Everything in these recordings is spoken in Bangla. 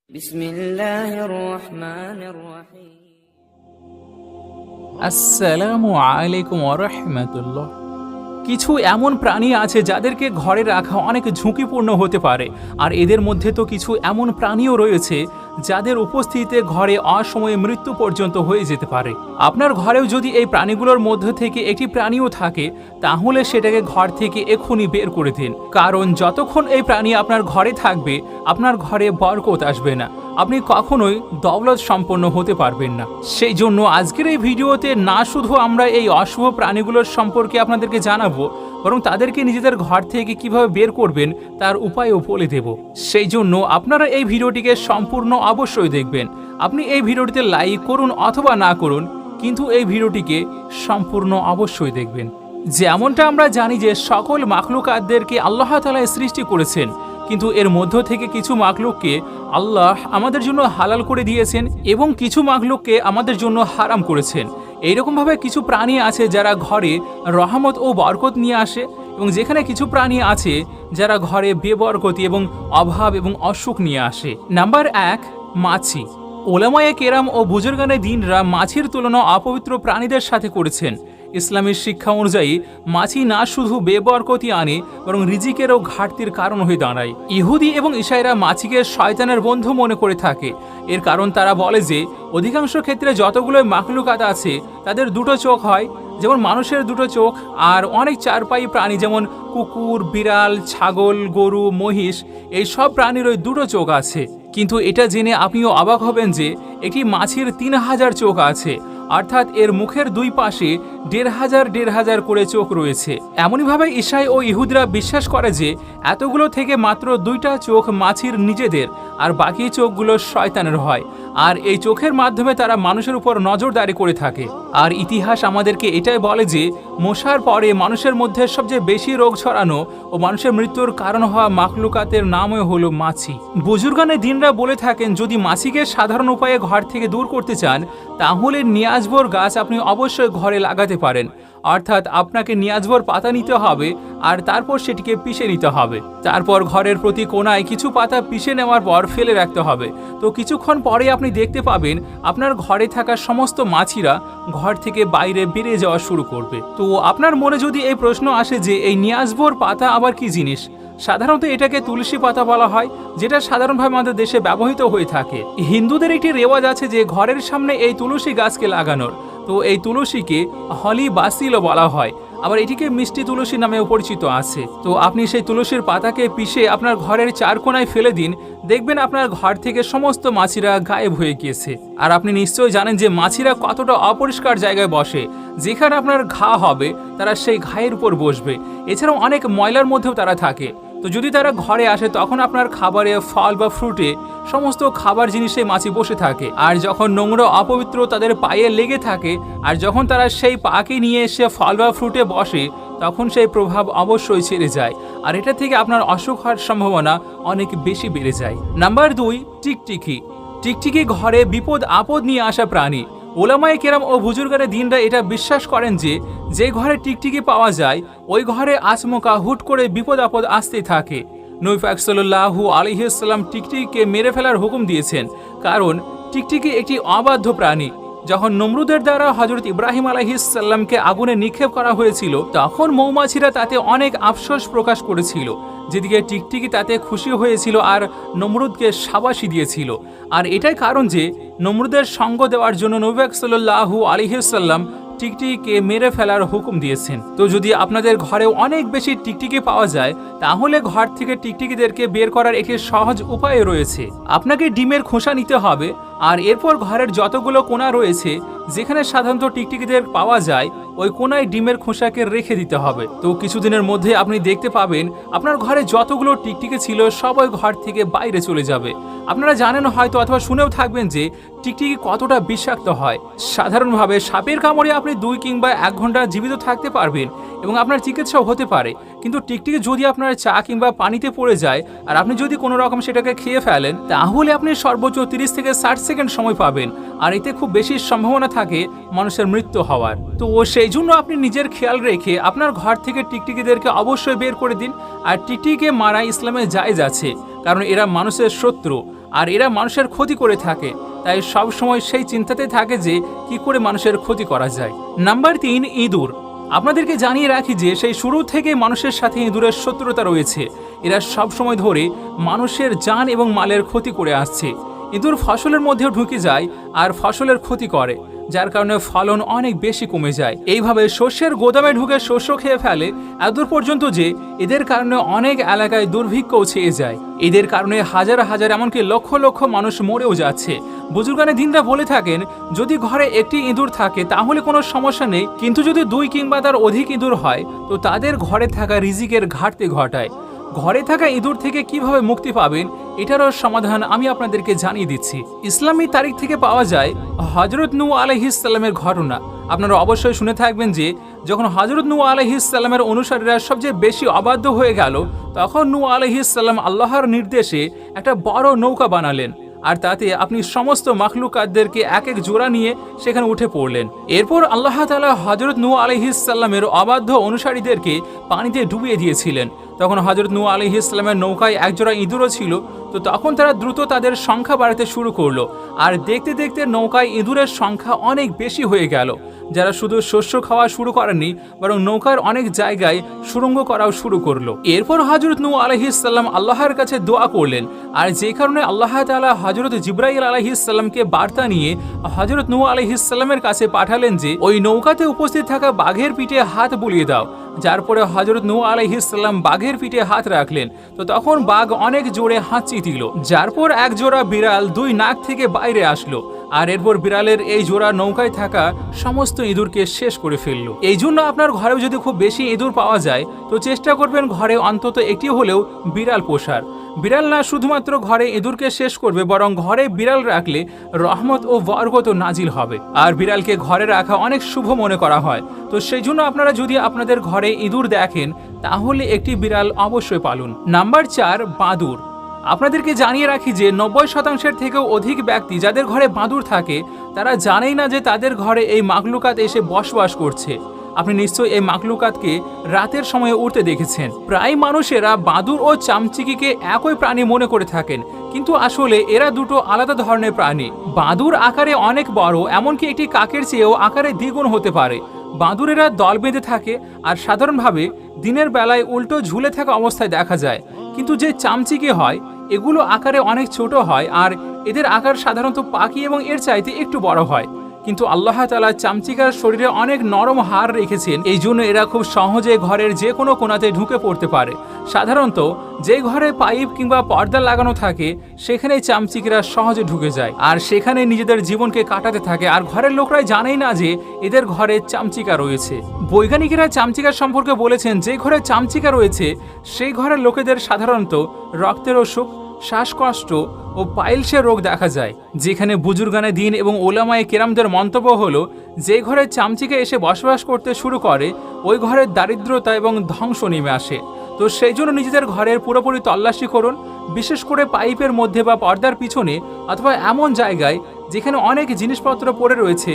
বিসমিল্লাহির রহমানির রহিম। আসসালামু আলাইকুম ওয়া রাহমাতুল্লাহ। কিছু এমন প্রাণী আছে যাদেরকে ঘরে রাখা অনেক ঝুঁকিপূর্ণ হতে পারে, আর এদের মধ্যে তো কিছু এমন প্রাণীও রয়েছে যাদের উপস্থিতিতে ঘরে অসময়ে মৃত্যু পর্যন্ত হয়ে যেতে পারে। আপনার ঘরেও যদি এই প্রাণীগুলোর মধ্যে থেকে একটি প্রাণীও থাকে, তাহলে সেটাকে ঘর থেকে এক্ষুনি বের করে দিন, কারণ যতক্ষণ এই প্রাণী আপনার ঘরে থাকবে আপনার ঘরে বরকত আসবে না, আপনি কখনোই দৌলত সম্পন্ন হতে পারবেন না। সেই জন্য আজকের এই ভিডিওতে না শুধু আমরা এই অশুভ প্রাণীগুলোর সম্পর্কে আপনাদেরকে জানাবো, বরং তাদেরকে নিজেদের ঘর থেকে কিভাবে বের করবেন তার উপায়ও বলে দেব। সেই জন্য আপনারা এই ভিডিওটিকে সম্পূর্ণ অবশ্যই দেখবেন। আপনি এই ভিডিওটিতে লাইক করুন অথবা না করুন, কিন্তু এই ভিডিওটিকে সম্পূর্ণ অবশ্যই দেখবেন। যেমনটা আমরা জানি যে সকল মাখলুকাতদেরকে আল্লাহ তাআলা সৃষ্টি করেছেন, কিন্তু এর মধ্য থেকে কিছু মাখলুককে আল্লাহ আমাদের জন্য হালাল করে দিয়েছেন এবং কিছু মাখলুককে আমাদের জন্য হারাম করেছেন। এইরকমভাবে কিছু প্রাণী আছে যারা ঘরে রহমত ও বরকত নিয়ে আসে, এবং যেখানে কিছু প্রাণী আছে যারা ঘরে বেবরকতি এবং অভাব এবং অসুখ নিয়ে আসে। নাম্বার 1, মাছি। ওলামায়ে কেরাম ও বুজুর্গানে দিনরা মাছির তুলনা অপবিত্র প্রাণীদের সাথে করেছেন। ইসলামের শিক্ষা অনুযায়ী মাছি না শুধু বেবরকতি আনে, বরং রিজিকেরও ঘাটতির কারণ হয়ে দাঁড়ায়। ইহুদি এবং ঈসাইরা মাছিকে শয়তানের বন্ধু মনে করে থাকে। এর কারণ তারা বলে যে অধিকাংশ ক্ষেত্রে যতগুলো মাখলুকাত আছে তাদের দুটো চোখ হয়, যেমন মানুষের দুটো চোখ, আর অনেক চারপাই প্রাণী যেমন কুকুর, বিড়াল, ছাগল, গরু, মহিষ, এই সব প্রাণীর ওই দুটো চোখ আছে। কিন্তু এটা জেনে আপনিও অবাক হবেন যে একটি মাছির 3000 চোখ আছে, অর্থাৎ এর মুখের দুই পাশে 1500 করে চোখ রয়েছে। এমনইভাবে ঈসাই ও ইহুদিরা বিশ্বাস করে যে এতগুলো থেকে মাত্র 2টা চোখ মাছির নিজেদের, আর বাকি চোখগুলো শয়তানের হয়, আর এই চোখের মাধ্যমে তারা মানুষের উপর নজরদারি করে থাকে। আর ইতিহাস আমাদেরকে এটাই বলে যে মশার পরে মানুষের মধ্যে সবচেয়ে বেশি রোগ ছড়ানো ও মানুষের মৃত্যুর কারণ হওয়া মাখলুকাতের নামই হলো মাছি। বুজুর্গানে দিনরা বলে থাকেন, যদি মাছিকে সাধারণ উপায়ে ঘর থেকে দূর করতে চান, তাহলে নিয়াজবর গাছ আপনি অবশ্যই ঘরে লাগাতে পারেন। অর্থাৎ আপনাকে নিয়াজবর পাতা নিতে হবে আর তারপর সেটিকে পিষে নিতে হবে। তারপর ঘরের প্রতি কোণায় কিছু পাতা পিষে নেওয়ার পর ফেলে রাখতে হবে। তো কিছুক্ষণ পরে আপনি দেখতে পাবেন আপনার ঘরে থাকা সমস্ত মাছিরা ঘর থেকে বাইরে বেরিয়ে যাওয়া শুরু করবে। তো আপনার মনে যদি এই প্রশ্ন আসে যে এই নিয়াজবর পাতা আবার কি জিনিস, সাধারণত এটাকে তুলসী পাতা বলা হয়, যেটা সাধারণভাবে আমাদের দেশে ব্যবহৃত হয়ে থাকে। হিন্দুদের একটি রেওয়াজ আছে যে ঘরের সামনে এই তুলসী গাছকে লাগানোর। তো এই তুলসীকে হলি বাসিলও বলা হয়, আবার এটিকে মিষ্টি তুলসী নামেও পরিচিত আছে। তো আপনি সেই তুলসীর পাতাকে পিষে আপনার ঘরের 4 কোণায় ফেলে দিন, দেখবেন আপনার ঘর থেকে সমস্ত মাছিরা গায়েব হয়ে গিয়েছে। আর আপনি নিশ্চয়ই জানেন যে মাছিরা কতটা অপরিষ্কার জায়গায় বসে। যেখানে আপনার ঘা হবে তারা সেই ঘায়ের উপর বসবে। এছাড়াও অনেক ময়লার মধ্যেও তারা থাকে। তো যদি তারা ঘরে আসে তখন আপনার খাবারে, ফল বা ফ্রুটে, সমস্ত খাবার জিনিসে মাছি বসে থাকে। আর যখন নোংরা অপবিত্র তাদের পায়ে লেগে থাকে, আর যখন তারা সেই পাকে নিয়ে এসে ফল বা ফ্রুটে বসে, তখন সেই প্রভাব অবশ্যই ছেড়ে যায়, আর এটা থেকে আপনার অসুখ হওয়ার সম্ভাবনা অনেক বেশি বেড়ে যায়। নাম্বার 2, টিকটিকি। টিকটিকি ঘরে বিপদ আপদ নিয়ে আসা প্রাণী। ওলামায়ে কেরাম ও বুজুর্গানে দিনরা এটা বিশ্বাস করেন যে যে ঘরে টিকটিকি পাওয়া যায় ওই ঘরে আচমকা হুট করে বিপদ আপদ আসতেই থাকে। নবী পাক সাল্লাল্লাহু আলাইহি ওয়াসাল্লাম টিকটিকিকে মেরে ফেলার হুকুম দিয়েছেন, কারণ টিকটিকি একটি অবাধ্য প্রাণী। যখন নমরুদের দ্বারা হযরত ইব্রাহিম আলাইহিস সালামকে আগুনে নিক্ষেপ করা হয়েছিল, তখন মৌমাছিরা তাতে অনেক আফসোস প্রকাশ করেছিল, যেদিকে টিকটিকি তাতে খুশি হয়েছিল আর নমরুদকে শাবাশি দিয়েছিল। আর এটাই কারণ যে নমরুদের সঙ্গ দেওয়ার জন্য নবী পাক সাল্লাল্লাহু আলাইহি ওয়াসাল্লাম টিকটিকিকে মেরে ফেলার হুকুম দিয়েছেন। তো যদি আপনাদের ঘরে অনেক বেশি টিকটিকি পাওয়া যায়, তাহলে ঘর থেকে টিকটিকিদেরকে বের করার একটি সহজ উপায় রয়েছে। আপনাকে ডিমের খোসা নিতে হবে, আর এরপর ঘরের যতগুলো কোণা রয়েছে যেখানে সাধারণত টিকটিকিদের পাওয়া যায়, ওই কোণায় ডিমের খোসাকে রেখে দিতে হবে। তো কিছুদিনের মধ্যে আপনি দেখতে পাবেন আপনার ঘরে যতগুলো টিকটিকি ছিল সবাই ঘর থেকে বাইরে চলে যাবে। আপনারা জানেন হয়তো অথবা শুনেও থাকবেন যে টিকটিকি কতটা বিষাক্ত হয়। সাধারণভাবে সাপের কামড়ে আপনি 2 কিংবা 1 ঘন্টা জীবিত থাকতে পারবেন এবং আপনার চিকিৎসাও হতে পারে, কিন্তু টিকটিকি যদি আপনার চা কিংবা পানিতে পড়ে যায় আর আপনি যদি কোনো রকম সেটাকে খেয়ে ফেলেন, তাহলে আপনি সর্বোচ্চ 30 থেকে 60 সেকেন্ড সময় পাবেন, আর এতে খুব বেশি সম্ভাবনা থাকে মানুষের মৃত্যু হওয়ার। তো সেই জন্য আপনি নিজের খেয়াল রেখে আপনার ঘর থেকে টিকটিকিদেরকে অবশ্যই বের করে দিন। আর টিকটিকিকে মারা ইসলামে জায়েজ আছে, কারণ এরা মানুষের শত্রু আর এরা মানুষের ক্ষতি করে থাকে। তাই সব সময় সেই চিন্তাতে থাকে যে কি করে মানুষের ক্ষতি করা যায়। নাম্বার 3, ইঁদুর। আপনাদেরকে জানিয়ে রাখি যে সেই শুরু থেকে মানুষের সাথে ইঁদুরের শত্রুতা রয়েছে। এরা সব সময় ধরে মানুষের জান এবং মালের ক্ষতি করে আসছে। ইঁদুর ফসলের মধ্যেও ঢুকে যায় আর ফসলের ক্ষতি করে, যার কারণে ফলন অনেক বেশি কমে যায়। এইভাবে শস্যের গোদামে ঢুকে শস্য খেয়ে ফেলে, এতদূর পর্যন্ত যে এদের কারণে অনেক এলাকায় দুর্ভিক্ষও ছেয়ে যায়। এদের কারণে হাজার হাজার এমনকি লক্ষ লক্ষ মানুষ মরেও যাচ্ছে। বুজুর্গানে দিনরা বলে থাকেন, যদি ঘরে একটি ইঁদুর থাকে তাহলে কোনো সমস্যা নেই, কিন্তু যদি 2 কিংবা তার অধিক ইঁদুর হয় তো তাদের ঘরে থাকা রিজিকের ঘাটতি ঘটায়। ঘরে থাকা ইঁদুর থেকে কিভাবে মুক্তি পাবেন এটারও সমাধান আমি আপনাদেরকে জানিয়ে দিচ্ছি। ইসলামী তারিখ থেকে পাওয়া যায় হযরত নূহ আলাইহিস সালামের ঘটনা। আপনারা অবশ্যই শুনে থাকবেন যে যখন হযরত নূহ আলাইহিস সালামের অনুসারীরা সবচেয়ে বেশি অবাধ্য হয়ে গেল, তখন নূহ আলাইহিস সালাম আল্লাহর নির্দেশে একটা বড় নৌকা বানালেন, আর তাতে আপনি সমস্ত মাখলুকাতদেরকে এক এক জোড়া নিয়ে সেখানে উঠে পড়লেন। এরপর আল্লাহ তাআলা হযরত নূহ আলাইহিস সালামের অবাধ্য অনুসারীদেরকে পানিতে ডুবিয়ে দিয়েছিলেন। তখন হযরত নূহ আলাইহিস সালামের নৌকায় এক জোড়া ইঁদুরও ছিল। তো তখন তারা দ্রুত তাদের সংখ্যা বাড়াতে শুরু করলো, আর দেখতে দেখতে নৌকায় ইঁদুরের সংখ্যা অনেক বেশি হয়ে গেল। যারা শুধু শস্য খাওয়া শুরু করেননি, বরং নৌকার অনেক জায়গায় সুড়ঙ্গ করাও শুরু করলো। এরপর হযরত নূহ আলাইহিস সালাম আল্লাহর কাছে দোয়া করলেন, আর যে কারণে আল্লাহ তাআলা হযরত জিবরাইল আলাইহিস সালামকে বার্তা নিয়ে হযরত নূহ আলাইহিস সালামের কাছে পাঠালেন যে ওই নৌকাতে উপস্থিত থাকা বাঘের পিঠে হাত বুলিয়ে দাও। যার পরে হযরত নূহ আলাইহিস সালাম বাঘের পিঠে হাত রাখলেন। তো তখন বাঘ অনেক জোরে হাঁচি দিল, যার পর এক জোড়া বিড়াল 2 নাক থেকে বাইরে আসলো, আর এরপর বিড়ালের এই জোড়া নৌকায় থাকা সমস্ত ইঁদুরকে শেষ করে ফেললো। এই জন্য আপনার ঘরেও যদি খুব বেশি ইঁদুর পাওয়া যায় তো চেষ্টা করবেন ঘরে অন্তত একটি হলেও বিড়াল পোষার। বিড়াল না শুধুমাত্র ঘরে ইঁদুরকে শেষ করবে, বরং ঘরে বিড়াল রাখলে রহমত ও বরকত নাজিল হবে। আর বিড়ালকে ঘরে রাখা অনেক শুভ মনে করা হয়। তো সেই জন্য আপনারা যদি আপনাদের ঘরে ইঁদুর দেখেন তাহলে একটি বিড়াল অবশ্যই পালুন। নাম্বার 4, বাদুর। আপনাদেরকে জানিয়ে রাখি যে 90% থেকেও অধিক ব্যক্তি যাদের ঘরে বাদুর থাকে তারা জানেই না যে তাদের ঘরে এই মাখলুকাত এসে বসবাস করছে। আপনি নিশ্চয়ই এই মাখলুকাতকে রাতের সময়ে উঠতে দেখেছেন। প্রায় মানুষেরা বাদুর ও চামচিকিকে একই প্রাণী মনে করে থাকেন, কিন্তু আসলে এরা দুটো আলাদা ধরনের প্রাণী। বাদুর আকারে অনেক বড়, এমনকি একটি কাকের চেয়েও আকারে দ্বিগুণ হতে পারে। বাদুরেরা দল বেঁধে থাকে আর সাধারণভাবে দিনের বেলায় উল্টো ঝুলে থাকা অবস্থায় দেখা যায়। কিন্তু যে চামচিকে হয় এগুলো আকারে অনেক ছোট হয়, আর এদের আকার সাধারণত পাখি এবং এর চাইতে একটু বড় হয়। কিন্তু আল্লাহ তাআলা চামচিকার শরীরে অনেক নরম হাড় রেখেছেন, এই জন্য এরা খুব সহজে ঘরের যে কোনো কোণাতে ঢুকে পড়তে পারে। সাধারণত যে ঘরে পাইপ কিংবা পর্দা লাগানো থাকে সেখানে চামচিকেরা সহজে ঢুকে যায় আর সেখানে নিজেদের জীবনকে কাটাতে থাকে, আর ঘরের লোকরাই জানেই না যে এদের ঘরে চামচিকা রয়েছে। বৈজ্ঞানিকেরা চামচিকা সম্পর্কে বলেছেন যে ঘরে চামচিকা রয়েছে সেই ঘরের লোকেদের সাধারণত রক্তের অসুখ, শ্বাসকষ্ট ও পাইলসের রোগ দেখা যায়। যেখানে বুজুর্গানে দিন এবং ওলামায়ে কেরামদের মন্তব্য হলো যে ঘরে চামচিকা এসে বসবাস করতে শুরু করে ওই ঘরের দারিদ্রতা এবং ধ্বংস নেমে আসে। তো সেই জন্য নিজেদের ঘরের পুরোপুরি তল্লাশি করুন, বিশেষ করে পাইপের মধ্যে বা পর্দার পিছনে অথবা এমন জায়গায় যেখানে অনেক জিনিসপত্র পড়ে রয়েছে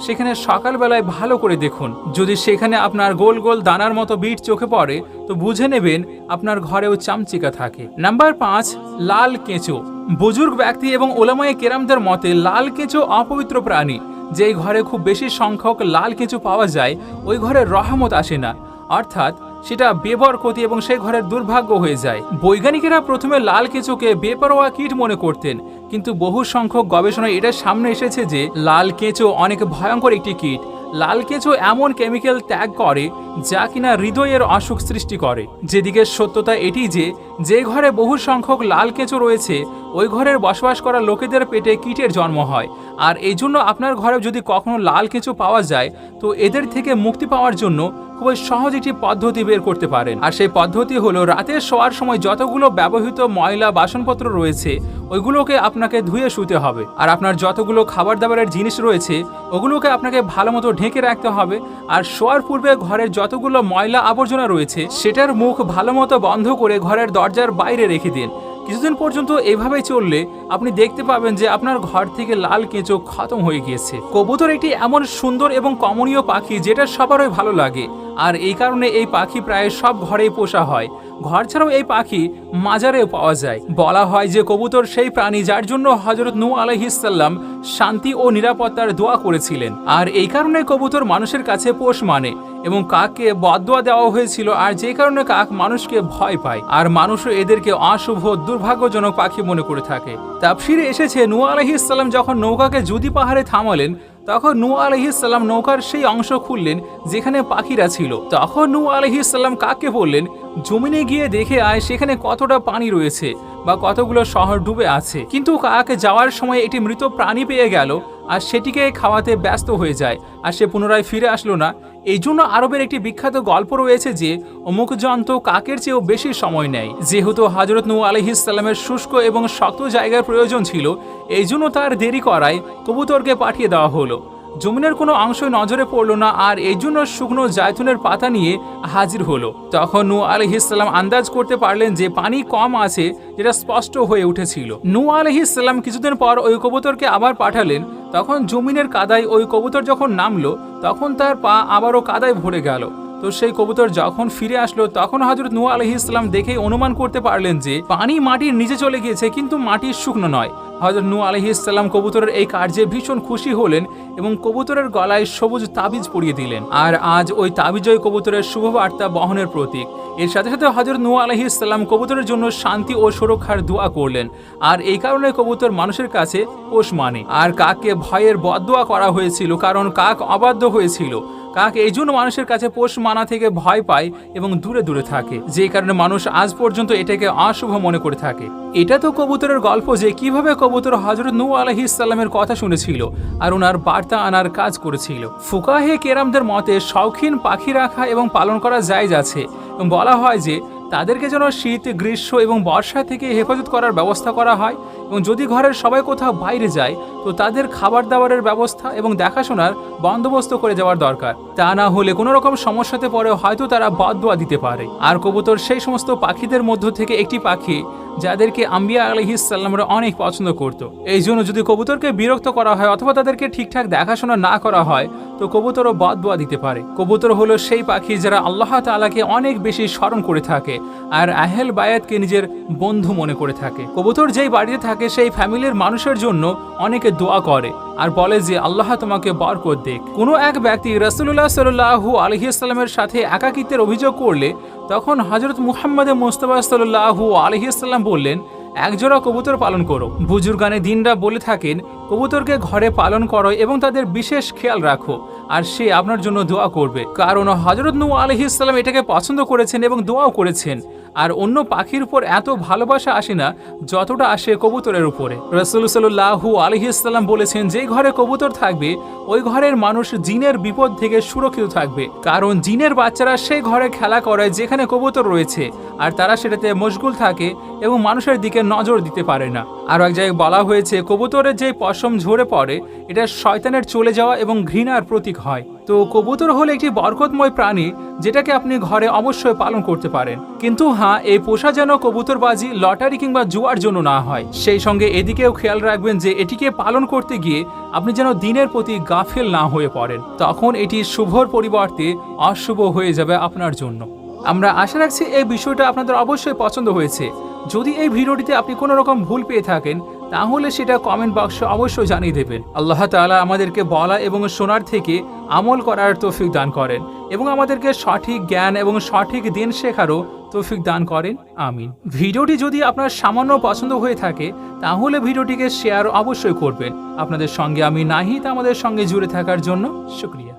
সেখানে সকালবেলায় ভালো করে দেখুন। যদি সেখানে আপনার গোল গোল দানার মতো বিট চোখে পড়ে তো বুঝে নেবেন আপনার ঘরেও চামচিকা থাকে। নাম্বার 5, লাল কেঁচো। বুজুর্গ ব্যক্তি এবং ওলামায়ে কেরামদের মতে লাল কেঁচো অপবিত্র প্রাণী। যেই ঘরে খুব বেশি সংখ্যক লাল কেঁচো পাওয়া যায় ওই ঘরে রহমত আসে না, অর্থাৎ সেটা বেবরকতি এবং সেই ঘরের দুর্ভাগ্য হয়ে যায়। বৈজ্ঞানিকেরা প্রথমে লাল কেঁচোকে বেপরোয়া কীট মনে করতেন, কিন্তু বহু সংখ্যক গবেষণায় এটা সামনে এসেছে যে লাল কেঁচো অনেক ভয়ঙ্কর একটি কীট। লাল কেঁচো এমন কেমিক্যাল ত্যাগ করে যা কিনা হৃদয়ের অসুখ সৃষ্টি করে। যেদিকে সত্যতা এটি যে ঘরে বহু সংখ্যক লাল কেঁচো রয়েছে ওই ঘরের বসবাস করা লোকেদের পেটে কীটের জন্ম হয়। আর এই জন্য আপনার ঘরে যদি কখনো লাল কেঁচো পাওয়া যায় তো এদের থেকে মুক্তি পাওয়ার জন্য খুবই সহজ একটি পদ্ধতি বের করতে পারেন। আর সেই পদ্ধতি হলো রাতে শোয়ার সময় যতগুলো ব্যবহৃত ময়লা বাসনপত্র রয়েছে ওইগুলোকে আপনাকে ধুয়ে শুতে হবে। আর আপনার যতগুলো খাবার দাবারের জিনিস রয়েছে ওগুলোকে আপনাকে ভালো মতো ঢেকে রাখতে হবে। আর শোয়ার পূর্বে ঘরের যতগুলো ময়লা আবর্জনা রয়েছে সেটার মুখ ভালো মতো বন্ধ করে ঘরের দরজার বাইরে রেখে দিন। কিছুদিন পর্যন্ত এভাবেই চললে আপনি দেখতে পাবেন যে আপনার ঘর থেকে লাল কেঁচো খতম হয়ে গিয়েছে। কবুতর একটি এমন সুন্দর এবং কমনীয় পাখি যেটা সবারই ভালো লাগে, আর এই কারণে এই পাখি প্রায় সব ঘরেই পোষা হয়। ঘর ছাড়াও এই পাখি মাজারেও পাওয়া যায়। বলা হয় যে কবুতর সেই প্রাণী যার জন্য হযরত নূহ আলাইহিস সালাম শান্তি ও নিরাপত্তার দোয়া করেছিলেন। আর এই কারণে কবুতর মানুষের কাছে পোষ মানে এবং কাককে বদদোয়া দেওয়া হয়েছিল, আর যে কারণে কাক মানুষকে ভয় পায় আর মানুষও এদেরকে অশুভ দুর্ভাগ্যজনক পাখি মনে করে থাকে। তাফসীরে এসেছে নূহ আলাইহিস সালাম যখন নৌকাকে জুদি পাহাড়ে থামালেন তখন নূহ আলাইহিস সালাম নৌকার সেই অংশ খুললেন যেখানে পাখিরা ছিল। তখন নূহ আলাইহিস সালাম কাককে বললেন, জমিনে গিয়ে দেখে আয় সেখানে কতটা পানি রয়েছে বা কতগুলো শহর ডুবে আছে। কিন্তু কাক যাওয়ার সময় একটি মৃত প্রাণী পেয়ে গেল আর সেটিকে খাওয়াতে ব্যস্ত হয়ে যায়, আর সে পুনরায় ফিরে আসলো না। এই জন্য আরবের একটি বিখ্যাত গল্প রয়েছে যে অমুক জন্তু কাকের চেয়েও বেশি সময় নেয়। যেহেতু হযরত নূহ আলাইহিস সালামের শুষ্ক এবং শক্ত জায়গার প্রয়োজন ছিল, এই জন্য তার দেরি করায় কবুতরকে পাঠিয়ে দেওয়া হলো। জমিনের কোনো অংশই নজরে পড়লো না, আর এই জন্য শুকনো জায়তুনের পাতা নিয়ে হাজির হলো। তখন নূহ আলাইহিস সালাম আন্দাজ করতে পারলেন যে পানি কম আছে, যেটা স্পষ্ট হয়ে উঠেছিল। নূহ আলাইহিস সালাম কিছুদিন পর ওই কবুতরকে আবার পাঠালেন। তখন জমিনের কাদায় ওই কবুতর যখন নামলো তখন তার পা আবারও কাদায় ভরে গেল। তো সেই কবুতর যখন ফিরে আসলো তখন হযরত নূহ আলাইহিস সালাম দেখেই অনুমান করতে পারলেন যে পানি মাটির নিচে চলে গিয়েছে, কিন্তু মাটি শুকনো নয়। হযরত নূহ আলাইহিস সালাম কবুতরের এই কার্যে ভীষণ খুশি হলেন এবং কবুতরের গলায় সবুজ তাবিজ পরিয়ে দিলেন। আর আজ ওই তাবিজই কবুতরের শুভবার্তা বহনের প্রতীক। এর সাথে সাথে হযরত নূহ আলাইহিস সালাম কবুতরের জন্য শান্তি ও সুরক্ষার দোয়া করলেন। আর এই কারণে কবুতর মানুষের কাছে পোষ মানে। আর কাককে ভয়ের বদদোয়া করা হয়েছিল, কারণ কাক অবাধ্য হয়েছিল। কাক এই জন্য মানুষের কাছে পোষ মানা থেকে ভয় পায় এবং দূরে দূরে থাকে, যে কারণে মানুষ আজ পর্যন্ত এটাকে অশুভ মনে করে থাকে। এটা তো কবুতরের গল্প যে কিভাবে কবুতর হযরত নূহ আলাইহিস সালামের কথা শুনেছিল আর ওনার বার্তা আনার কাজ করেছিল। ফুকাহে কেরামদের মতে শৌখিন পাখি রাখা এবং পালন করা জায়েজ আছে, এবং বলা হয় যে তাদেরকে যেন শীত, গ্রীষ্ম এবং বর্ষা থেকে হেফাজত করার ব্যবস্থা করা হয়, এবং যদি ঘরের সবাই কোথাও বাইরে যায় তো তাদের খাবার দাবারের ব্যবস্থা এবং দেখাশোনার বন্দোবস্ত করে যাওয়ার দরকার। তা না হলে কোনো রকম সমস্যাতে পড়ে হয়তো তারা বদদোয়া দিতে পারে। আর কবুতর সেই সমস্ত পাখিদের মধ্য থেকে একটি পাখি যাদেরকে আম্বিয়া আলাইহিস সালামরা অনেক পছন্দ করত। এই জন্য যদি কবুতরকে বিরক্ত করা হয় অথবা তাদেরকে ঠিকঠাক দেখাশোনা না করা হয় তো কবুতরও বদদোয়া দিতে পারে। কবুতর হলো সেই পাখি যারা আল্লাহ তাআলাকে অনেক বেশি স্মরণ করে থাকে আর আহল বায়াতকে নিজের বন্ধু মনে করে থাকে। কবুতর যেই বাড়িতে থাকে সেই ফ্যামিলির মানুষের জন্য অনেকে দোয়া করে আর বলে যে আল্লাহ তোমাকে বরকত দেখ। কোনো এক ব্যক্তি রাসূলুল্লাহ সাল্লাল্লাহু আলাইহি ওয়াসাল্লামের সাথে একাকিত্বের অভিযোগ করলে তখন হযরত মুহাম্মদ মুস্তাফা সাল্লাল্লাহু আলাইহি ওয়াসাল্লাম বললেন, একজোড়া কবুতর পালন করো। বুজুর্গানে দিনরা বলে থাকেন কবুতরকে ঘরে পালন করো এবং তাদের বিশেষ খেয়াল রাখো, আর সে আপনার জন্য দোয়া করবে। কারণ হযরত নূহ আলাইহিস সালাম এটাকে পছন্দ করেছেন এবং দোয়াও করেছেন। আর অন্য পাখির উপর এত ভালোবাসা আসে না যতটা আসে কবুতরের উপরে। রাসূল সাল্লাল্লাহু আলাইহি ওয়াসাল্লাম বলেছেন, যে ঘরে কবুতর থাকবে ওই ঘরের মানুষ জিনের বিপদ থেকে সুরক্ষিত থাকবে, কারণ জিনের বাচ্চারা সেই ঘরে খেলা করে যেখানে কবুতর রয়েছে, আর তারা সেটাতে মশগুল থাকে এবং মানুষের দিকে নজর দিতে পারে না। আর এক জায়গায় বলা হয়েছে কবুতরের যে পশম ঝরে পড়ে এটা শয়তানের চলে যাওয়া এবং ঘৃণার প্রতীক হয়। তো কবুতর হলো একটি বরকতময় প্রাণী যেটাকে আপনি ঘরে অবশ্যই পালন করতে পারেন। কিন্তু হ্যাঁ, এই পোষা যেন কবুতরবাজি, লটারি কিংবা জুয়ার জন্য না হয়। সেই সঙ্গে এদিকেও খেয়াল রাখবেন যে এটিকে পালন করতে গিয়ে আপনি যেন দিনের প্রতি গাফেল না হয়ে পড়েন, তখন এটি শুভর পরিবর্তে অশুভ হয়ে যাবে আপনার জন্য। আমরা আশা রাখছি এই বিষয়টা আপনাদের অবশ্যই পছন্দ হয়েছে। যদি এই ভিডিওটিতে আপনি কোনো রকম ভুল পেয়ে থাকেন তাহলে সেটা কমেন্ট বক্সে অবশ্যই জানিয়ে দেবেন। আল্লাহ তাআলা আমাদেরকে বলা এবং শোনার থেকে আমল করার তৌফিক দান করেন এবং আমাদেরকে সঠিক জ্ঞান এবং সঠিক দিন শেখারও তৌফিক দান করেন, আমিন। ভিডিওটি যদি আপনার সামান্য পছন্দ হয়ে থাকে তাহলে ভিডিওটিকে শেয়ার অবশ্যই করবেন। আপনাদের সঙ্গে আমি নাহিদ, আমাদের সঙ্গে জুড়ে থাকার জন্য শুকরিয়া।